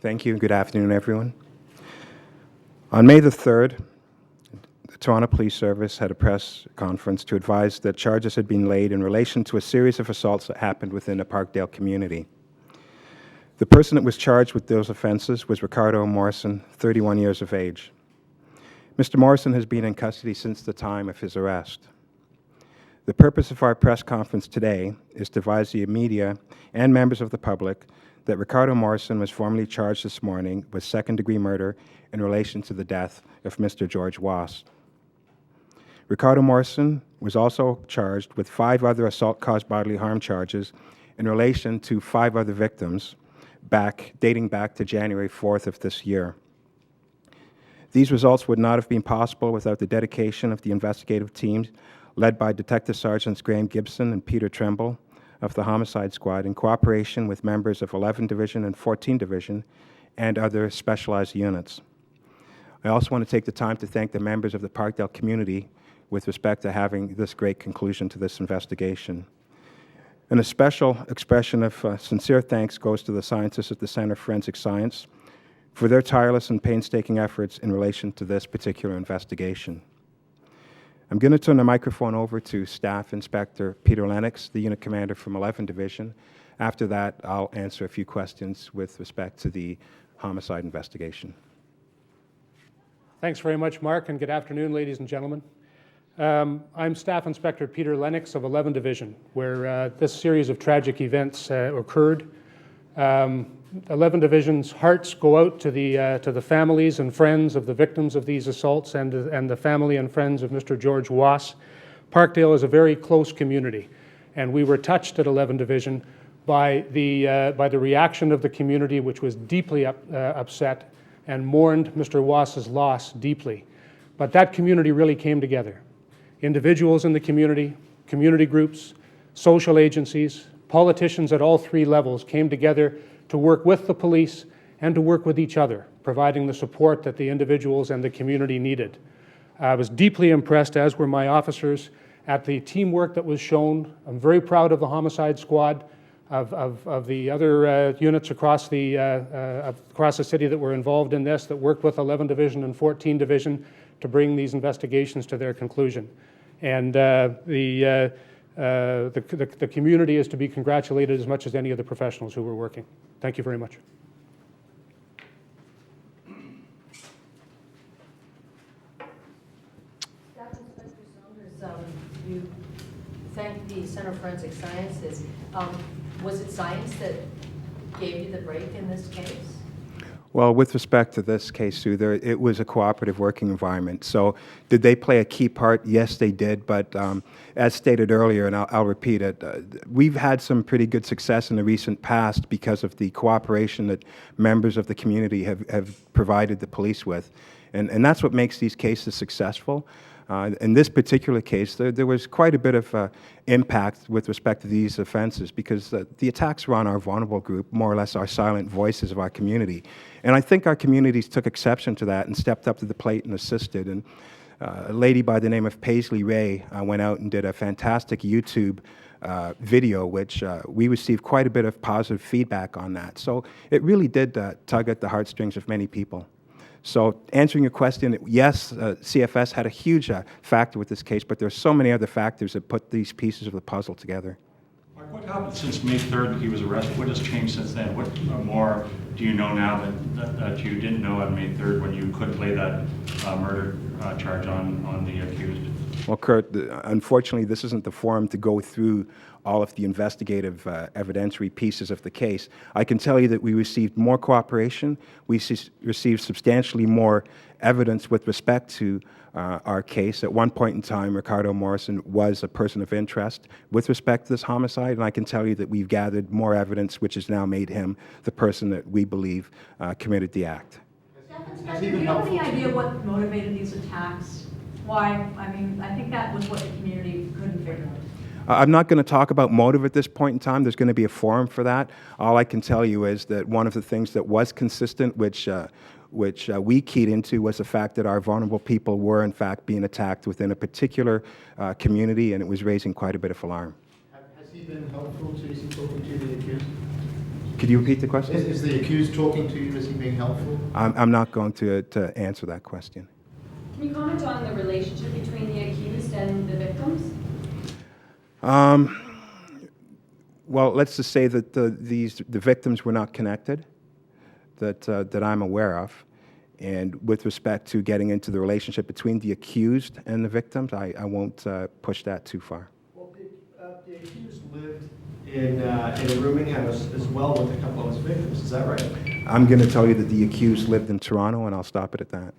Thank you, and good afternoon, everyone. On May the 3rd, the Toronto Police Service had a press conference to advise that charges had been laid in relation to a series of assaults that happened within the Parkdale community. The person that was charged with those offenses was Ricardo Morrison, 31 years of age. Mr. Morrison has been in custody since the time of his arrest. The purpose of our press conference today is to advise the media and members of the public that Ricardo Morrison was formally charged this morning with second-degree murder in relation to the death of Mr. George Wass. Ricardo Morrison was also charged with 5 other assault-caused bodily harm charges in relation to 5 other victims dating back to January 4th of this year. These results would not have been possible without the dedication of the investigative teams led by Detective Sergeants Graham Gibson and Peter Tremble of the Homicide Squad in cooperation with members of 11 Division and 14 Division and other specialized units. I also want to take the time to thank the members of the Parkdale community with respect to having this great conclusion to this investigation. And a special expression of sincere thanks goes to the scientists at the Center for Forensic Science for their tireless and painstaking efforts in relation to this particular investigation. I'm going to turn the microphone over to Staff Inspector Peter Lennox, the unit commander from 11 Division. After that, I'll answer a few questions with respect to the homicide investigation. Thanks very much, Mark, and good afternoon, ladies and gentlemen. I'm Staff Inspector Peter Lennox of 11 Division, where this series of tragic events occurred. 11 Division's hearts go out to the families and friends of the victims of these assaults and the family and friends of Mr. George Wass. Parkdale is a very close community, and we were touched at 11 Division by the reaction of the community, which was deeply upset and mourned Mr. Wass's loss deeply. But that community really came together. Individuals in the community, community groups, social agencies, politicians at all 3 levels came together to work with the police and to work with each other, providing the support that the individuals and the community needed. I was deeply impressed, as were my officers, at the teamwork that was shown. I'm very proud of the Homicide Squad, of the other units across the city that were involved in this, that worked with 11 Division and 14 Division to bring these investigations to their conclusion. And the community is to be congratulated as much as any of the professionals who were working. Thank you very much. Staff Inspector Saunders, you thanked the Center for Forensic Sciences. Was it science that gave you the break in this case? Well, with respect to this case, Sue, it was a cooperative working environment. So did they play a key part? Yes, they did. But as stated earlier, and I'll repeat it, we've had some pretty good success in the recent past because of the cooperation that members of the community have provided the police with. And that's what makes these cases successful. In this particular case, there was quite a bit of impact with respect to these offenses because the attacks were on our vulnerable group, more or less our silent voices of our community. And I think our communities took exception to that and stepped up to the plate and assisted. And a lady by the name of Paisley Ray went out and did a fantastic YouTube video, which we received quite a bit of positive feedback on that. So it really did tug at the heartstrings of many people. So answering your question, yes, CFS had a huge factor with this case, but there are so many other factors that put these pieces of the puzzle together. Mark, what happened since May 3rd he was arrested? What has changed since then? What more do you know now that you didn't know on May 3rd when you could lay that murder charge on the accused? Well, Kurt, unfortunately, this isn't the forum to go through all of the investigative evidentiary pieces of the case. I can tell you that we received more cooperation. We received substantially more evidence with respect to our case. At one point in time, Ricardo Morrison was a person of interest with respect to this homicide, and I can tell you that we've gathered more evidence which has now made him the person that we believe committed the act. Staff Inspector, do you have any idea what motivated these attacks? Why? I mean, I think that was what the community couldn't figure out. I'm not going to talk about motive at this point in time. There's going to be a forum for that. All I can tell you is that one of the things that was consistent, which we keyed into, was the fact that our vulnerable people were, in fact, being attacked within a particular community, and it was raising quite a bit of alarm. Has he been helpful to you talking to the accused? Could you repeat the question? Is the accused talking to you? Is he being helpful? I'm not going to answer that question. Can you comment on the relationship between the accused and the victims? Well, let's just say that the victims were not connected, that I'm aware of. And with respect to getting into the relationship between the accused and the victims, I won't push that too far. Well, the accused lived in a rooming house as well with a couple of his victims. Is that right? I'm going to tell you that the accused lived in Toronto, and I'll stop it at that.